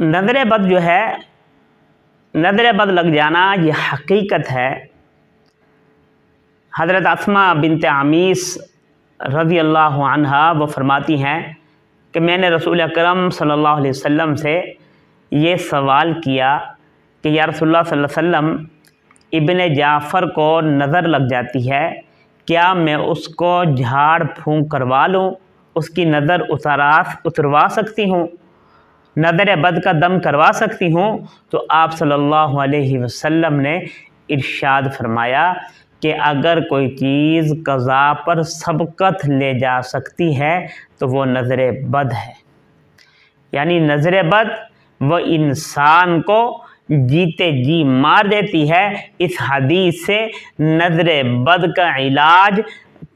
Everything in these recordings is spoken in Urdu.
نظر بد جو ہے، نظر بد لگ جانا یہ حقیقت ہے۔ حضرت اسماء بنت عمیس رضی اللہ عنہا وہ فرماتی ہیں کہ میں نے رسول اکرم صلی اللہ علیہ وسلم سے یہ سوال کیا کہ یا رسول اللہ صلی اللہ علیہ وسلم، ابن جعفر کو نظر لگ جاتی ہے، کیا میں اس کو جھاڑ پھونک کروا لوں، اس کی نظر اتروا سکتی ہوں، نظر بد کا دم کروا سکتی ہوں؟ تو آپ صلی اللہ علیہ وسلم نے ارشاد فرمایا کہ اگر کوئی چیز قضا پر سبقت لے جا سکتی ہے تو وہ نظر بد ہے۔ یعنی نظر بد وہ انسان کو جیتے جی مار دیتی ہے۔ اس حدیث سے نظر بد کا علاج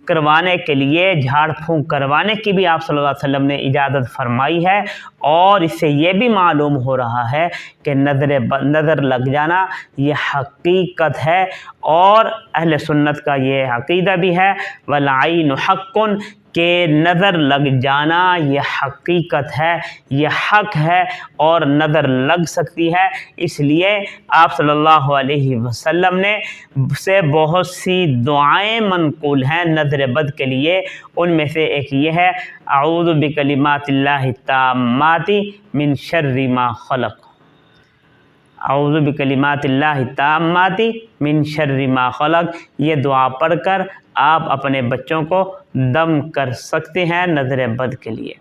کروانے کے لیے، جھاڑ پھونک کروانے کی بھی آپ صلی اللہ علیہ وسلم نے اجازت فرمائی ہے، اور اس سے یہ بھی معلوم ہو رہا ہے کہ نظر لگ جانا یہ حقیقت ہے، اور اہل سنت کا یہ عقیدہ بھی ہے والعین حق، کہ نظر لگ جانا یہ حقیقت ہے، یہ حق ہے، اور نظر لگ سکتی ہے۔ اس لیے آپ صلی اللہ علیہ وسلم نے سے بہت سی دعائیں منقول ہیں نظر بد کے لیے۔ ان میں سے ایک یہ ہے، اعوذ بکلمات اللہ التامات من شر ما خلق، اعوذ بکلمات اللہ التامات من شر ما خلق۔ یہ دعا پڑھ کر آپ اپنے بچوں کو دم کر سکتے ہیں نظر بد کے لیے۔